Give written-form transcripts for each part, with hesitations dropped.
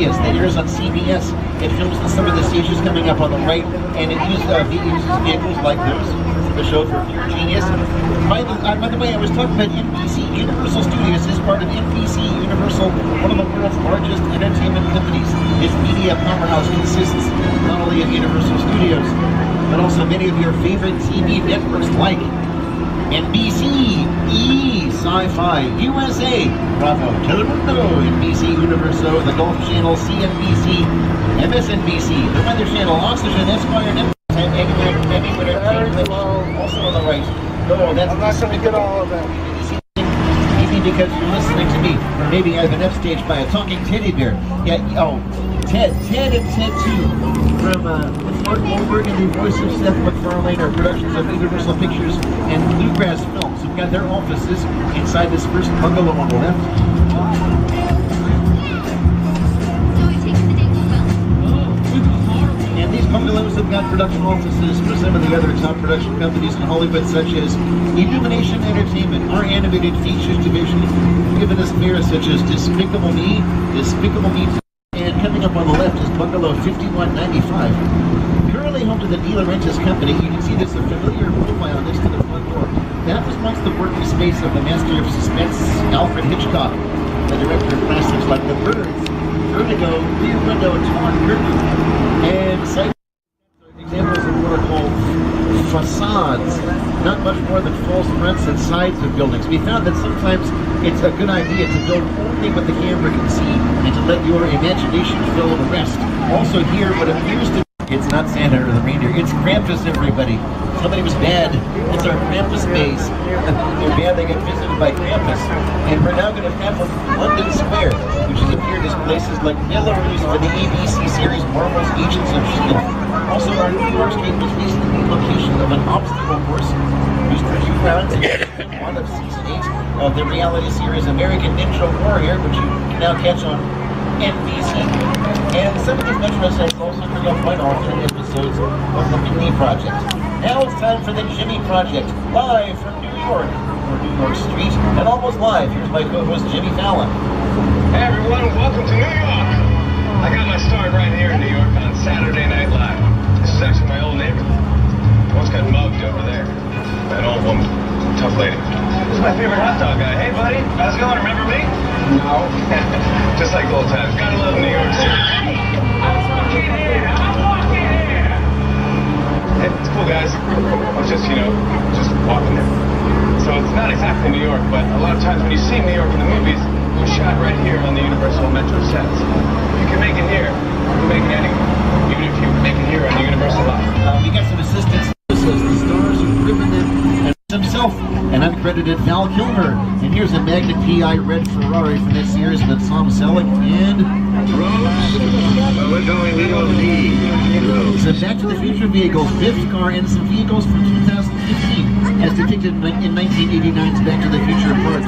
Studios that airs on CBS. It films some of the stages coming up on the right, and it uses vehicles like those. The show for Pure Genius. By the way, I was talking about NBC. Universal Studios is part of NBC Universal, one of the world's largest entertainment companies. Its media powerhouse consists not only of Universal Studios, but also many of your favorite TV networks like NBC, Sci-Fi, USA, Bravo, Telemundo, NBC Universo, the Golf Channel, CNBC, MSNBC, the Weather Channel, Oxygen, Esquire, Network, and Tammy winner, also on the right. No, that's I'm not going to get all of that. Easy because you're listening to me. Or maybe I've been upstaged by a talking teddy bear. Yeah, oh, Ted and Ted 2 from Mark Wahlberg and the voice of Seth MacFarlane are productions of Universal Pictures and Bluegrass Films. Who've got their offices inside this first bungalow on the left. These bungalows have got production offices for some of the other top production companies in Hollywood, such as Illumination Entertainment, our animated features division, giving us mirrors such as Despicable Me, and coming up on the left is Bungalow 5195. Currently home to the De Laurentiis Company, you can see there's a familiar profile next to the front door. That was once the working space of the master of suspense, Alfred Hitchcock, the director of classics like The Birds, Vertigo, Rear Window, Torn Curtain, and site examples of what are called facades, not much more than false fronts and sides of buildings. We found that sometimes it's a good idea to build only what the camera can see and to let your imagination fill the rest. Also here, what appears to it's not Santa or the reindeer, it's Krampus, everybody. Somebody was bad. It's our Krampus base. They're bad, they get visited by Krampus. And we're now going to have London Square, which has appeared as places like Belarus for the ABC series Marvel's Agents of S.H.I.E.L.D. Also, our New York Street was recently the location of an obstacle course used for 2 rounds in one of season 8 of the reality series American Ninja Warrior, which you can now catch on NBC. And some of these metro sites also bring up quite often episodes of the Mini Project. Now it's time for the Jimmy Project, live from New York, or New York Street, and almost live. Here's my co-host Jimmy Fallon. Hey everyone, welcome to New York. I got my start right here in New York on Saturday Night Live. This is actually my old neighbor. I once got mugged over there. That old woman, tough lady. This is my favorite hot dog guy. Hey buddy, how's it going? Remember me? No. Just like old times. Gotta love New York City. I'm walking here. Hey, it's cool guys. I was just, just walking there. So it's not exactly New York, but a lot of times when you see New York in the movies, it was shot right here on the Universal Metro sets. If you can make it here, you can make it anywhere. Even if you make it here on the Universal lot. We got some assistance. The stars who've driven them, and himself, an uncredited Val Kilmer. And here's a Magna PI red Ferrari from this series with Tom Selleck and We're going to some Back to the Future vehicles, fifth car, and some vehicles from 2015, as depicted in 1989's Back to the Future Part 2.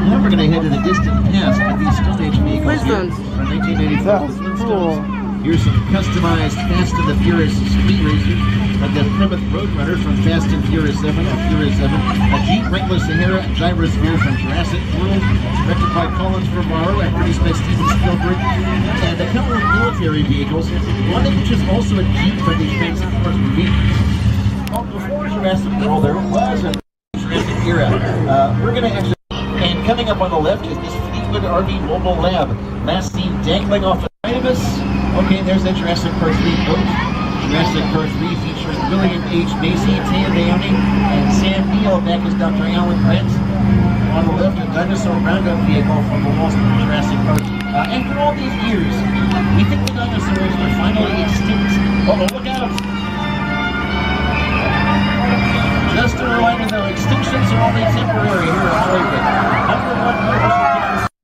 Now we're going to head to the distant past with these Stone Age vehicles here from 1984. Cool. Here's some customized Fast and the Furious street racers, like the Plymouth Roadrunner from Fast and Furious 7 or Furious 7, a Jeep Wrangler Sahara Gyrosphere from Jurassic World, directed by Collins Trevorrow and produced by Steven Spielberg, and a couple of military vehicles, one of which is also a Jeep from the Transformers movie. Well, before Jurassic World, there was a Jurassic era. We're going to actually, and coming up on the left is this Fleetwood RV Mobile Lab, last seen dangling off the side of us. Okay, there's that Jurassic Park 3 boat. Jurassic Park 3 featuring William H. Macy, Taya Naomi, and Sam Neill back as Dr. Alan Grant. On the left, a dinosaur roundup vehicle from the Lost Jurassic Park. After all these years, we think the dinosaurs are finally extinct. Uh-oh, look out! Just a reminder though, extinctions are only temporary here in Hollywood. Number 1 Universal Pictures.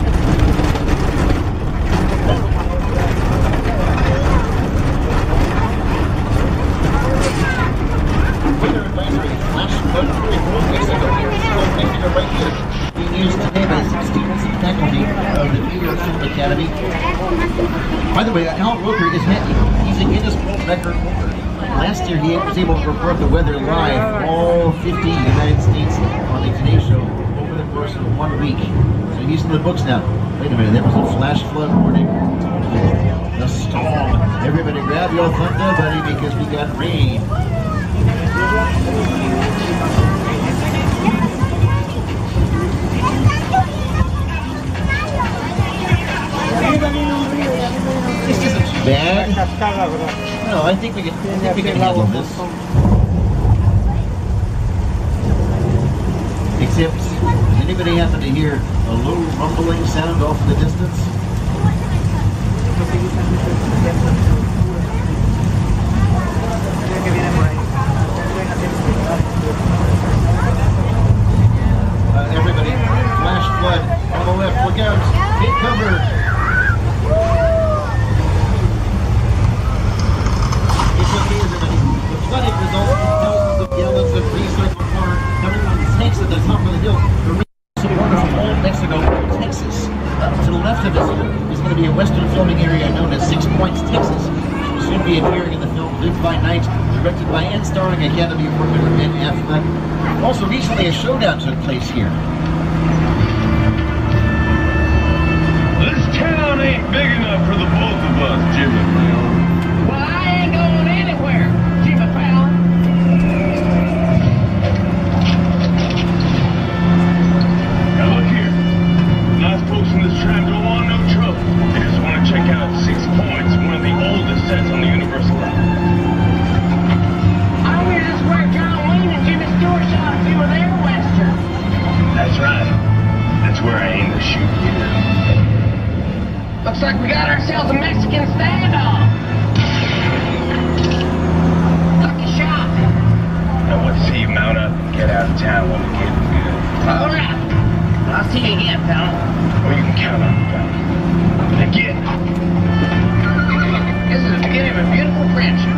Being used today by some students and faculty of the New York Film Academy. By the way, Al Roker is he's a Guinness World Record holder. Last year he was able to report the weather live, all 50 United States on the Today Show over the course of 1 week. So he's in the books now. Wait a minute, there was a flash flood warning. have your thunder, buddy, because we got rain. This isn't too bad. No, I think we can handle this. Except, does anybody happen to hear a low rumbling sound off in the distance? Everybody, flash flood on the left. Look out! Take cover! It's okay, everybody. The flooding results from thousands of gallons of recycled water coming from the tanks at the top of the hill. The recycled water from old Mexico, Texas. To the left of us is going to be a western filming area known as 6 Points, Texas, which will soon be appearing in the film Live by Night, directed by and starring Academy Award winner Ben Affleck. Also, recently a showdown took place here. This town ain't big enough for the both of us, Jimmy Fallon. Well, I ain't going anywhere, Jimmy Fallon. Now look here. Nice folks in this tram don't want no trouble. They just want to check out 6 Points, one of the oldest sets on the Universal line. I was just where John Wayne and Jimmy Stewart shot a few of their westerns. That's right. That's where I aim to shoot you. Looks like we got ourselves a Mexican standoff. Lucky shot. Now let's see you mount up and get out of town when the getting's good. All right. I'll see you again, pal. Well, you can count on me, pal. Again. This is the beginning of a beautiful friendship.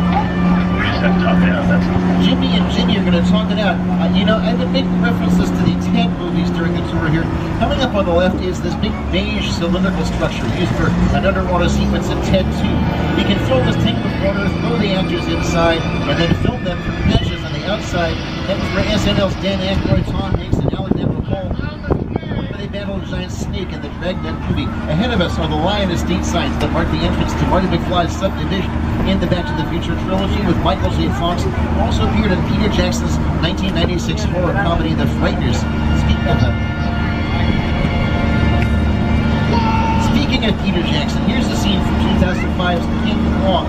We just have to talk it out, that's all. Jimmy and Ginny are going to talk it out. You know, I've been making references to the Ted movies during the tour here. Coming up on the left is this big beige cylindrical structure used for an underwater sequence in Ted 2. We can fill this tank with water, throw the actors inside, and then film them from patches on the outside. That was where SNL's Dan Aykroyd, Tom Hanks, and Alexander Paul they battled a giant snake in the Dragnet movie. Ahead of us are the Lion Estate signs that mark the entrance to Marty McFly's subdivision in the Back to the Future trilogy with Michael J. Fox, who also appeared in Peter Jackson's 1996 horror comedy The Frighteners. Speaking of Peter Jackson, here's a scene from 2005's King Kong.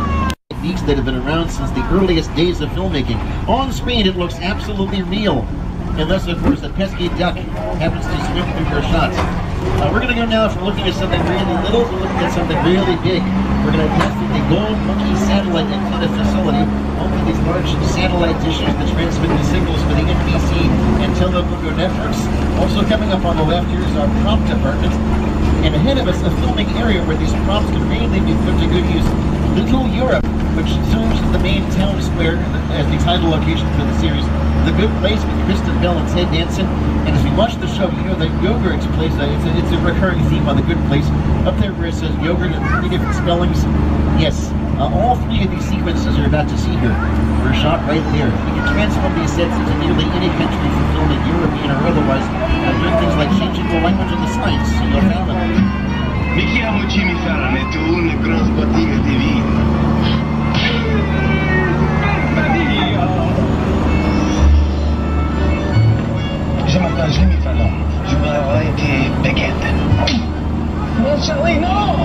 Techniques that have been around since the earliest days of filmmaking. On screen, it looks absolutely real. Unless, of course, a pesky duck happens to swim through your shots. We're going to go now, if we're looking at something really little, we're looking at something really big. We're going to test the Gold Monkey Satellite Antenna Facility, home to these large satellite dishes that transmit the signals for the NBC and Telemundo networks. Also coming up on the left here is our prop department. And ahead of us, a filming area where these props can mainly be put to good use. Little Europe, which serves as the main town square as the title location for the series. The Good Place with Kristen Bell and Ted Danson. And as we watch the show, you know that yogurt place, it's a recurring theme on The Good Place. Up there where it says yogurt in 3 different spellings. Yes, all 3 of these sequences you're about to see here were shot right there. We can transform these sets into nearly any country for filming, European or otherwise, doing things like changing the language of the sites. So you'll find them. Mi chiamo Jimmy Fallon e tu un grosso bottino di vino. Je m'appelle Jimmy Fallon. Je voudrais des baguettes. Well, Shelly, no!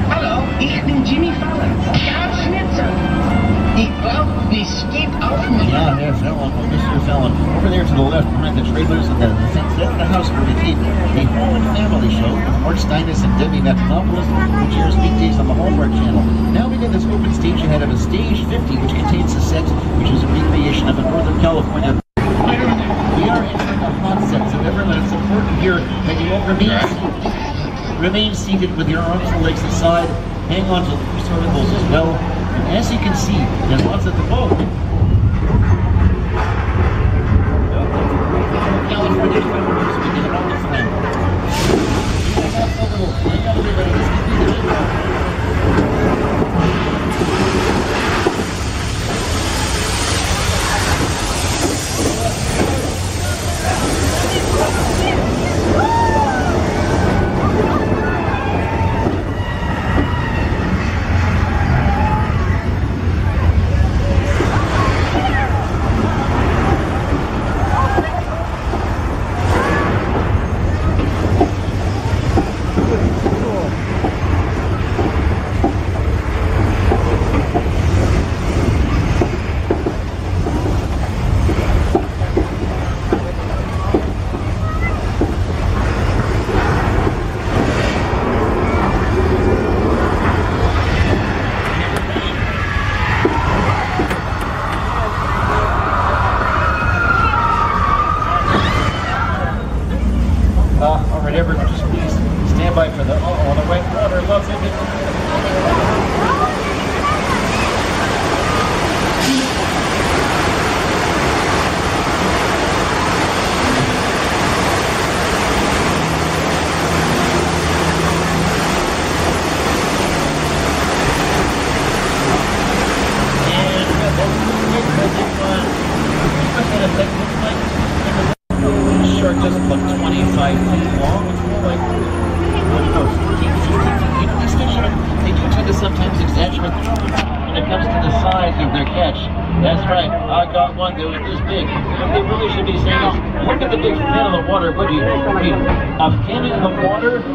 Hallo, ich bin Jimmy Fallon. Gerd Schnitzer. Ich glaube, die steht auf mich. Yeah, there's Fallon, Mr. Fallon. Over there to the left, behind the trailers and the fence, that's the house where we keep a Hallmark family show with Mark Steinus and Debbie Matenopoulos, which airs weekdays on the Hallmark Channel. Now we got this open stage ahead of a Stage 50, which contains a set which is a recreation of a Northern California. We are entering a hot set, so everyone, it's important here that you all remain seated with your arms and legs aside. Hang on to loose articles as well. And as you can see, there's lots of the California travelers, we get it all the time. Oh, the white water loves it. Shark doesn't look 25 feet long. It's more like, I don't know, 14, 15 feet. You know, these fish they do tend to sometimes exaggerate when it comes to the size of their catch. That's right. I got one that was this big. What they really should be saying is, look at the big fin of the water, would you? I mean, a fin in the water,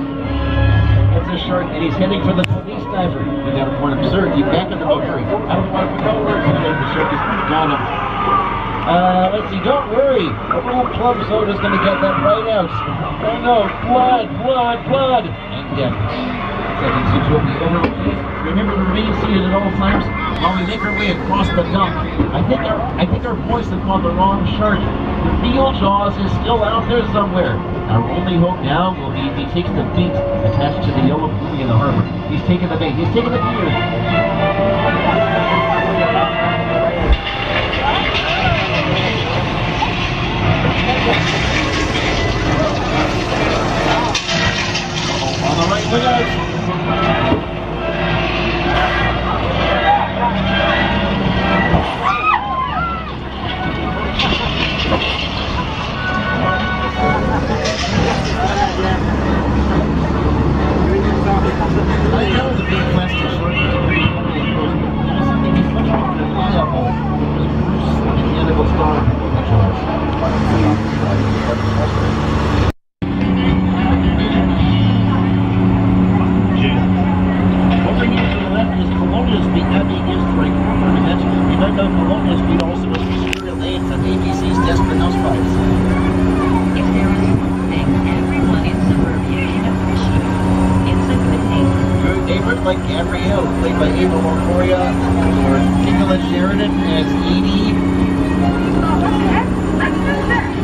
it's a shark, and he's heading for the police diver. We got a point absurd. You back in the boat, hurry. I don't want to go words. The shark is got him. Let's see, don't worry. A little club soda is going to get that right out. Oh no, blood, blood, blood. And death. Seconds into the overlook. Remember to remain seated at all times while we make our way across the dump. I think our boys have caught the wrong shark. The real Jaws is still out there somewhere. Our only hope now will be if he takes the bait attached to the yellow buoy in the harbor. He's taking the bait. He's taking the bait. On the right, look out! I know the big plastic shark is pretty funny and cool. You know something, he's much more reliable than Bruce and the edible star of the Jaws. Over here to the left is Colonial Street, now being used for a corporate event. You might know Colonial Street also was Victoria Lane from ABC's Desperate Housewives. If there is one thing everyone in suburbia can appreciate, it's a good neighbor. Good neighbors like Gabrielle, played by Ava Longoria, or Nicola Sheridan as Edie.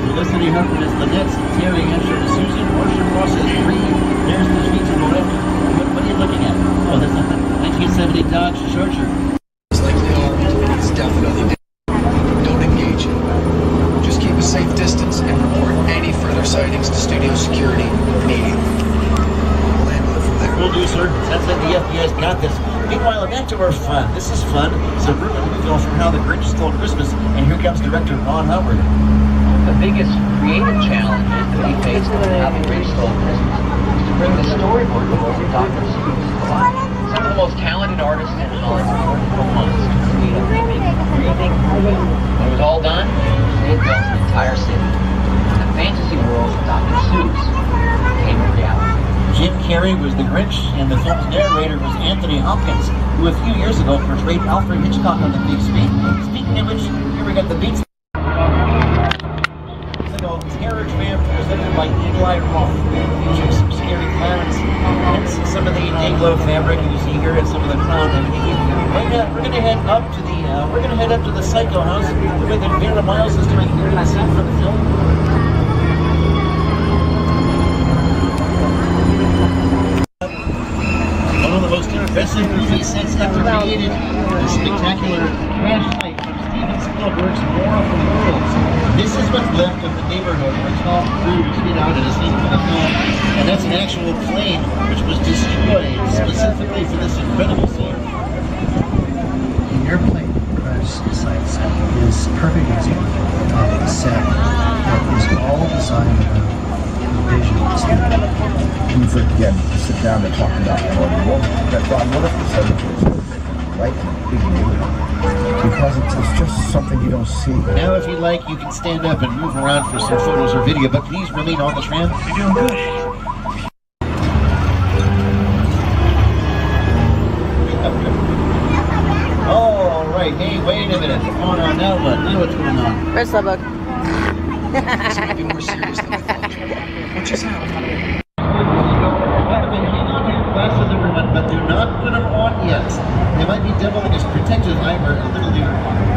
Felicity Humphrey as Lynette, Terry Hampshire as Susan, Marcia Ross as Bree. There's the streets on the left. What are you looking at? Oh, that's not the 1970 Dodge Charger. It's likely harmed. It's definitely dead. Don't engage it. Just keep a safe distance and report any further sightings to studio security immediately. We'll handle it from there. Will do, sir. Sounds like the FBI's got this. Meanwhile, back to our fun. This is fun. Suburban movie from How the Grinch Stole Christmas, and here comes director Ron Howard. The biggest creative challenge that we faced in How the Grinch Stole Christmas was to bring the storyboard world of Dr. Seuss to life. Some of the most talented artists in Hollywood worked for months to create a living, breathing movie. When it was all done, they had built an entire city. And the fantasy world of Dr. Seuss became a reality. Jim Carrey was the Grinch, and the film's narrator was Anthony Hopkins, who a few years ago portrayed Alfred Hitchcock on the big screen. Speaking of which, here we got the beats. Terror Tramp presented by Eli Roth, featuring some scary clowns, and some of the Anglo fabric you see here, and some of the clown imagery. Right now, we're gonna head up to the Psycho House, the way that Vera Miles is doing here in the scene for the film. One of the most impressive movie sets ever created, the spectacular crash site from Steven Spielberg's War of the Worlds. This is what's left of the neighborhood where Tom Cruise hid out at a scene for the film, and that's an actual plane which was destroyed specifically for this incredible scene. In your plane crash site set is perfect example of a set that is all designed around the vision of the studio. We forget to sit down and talk about that Ron Woodruff said right in the big neighborhood. Because it's just something you don't see. Now, if you like, you can stand up and move around for some photos or video, but please remain on the tram. You're doing good. All right. Hey, wait a minute. Oh, no, now what? Now what's going on? Where's the book? It's might be more serious than we thought. What just happened? Hang on to your glasses, everyone, but do not put them on yet. They might be doubling as protective eyewear a little later on.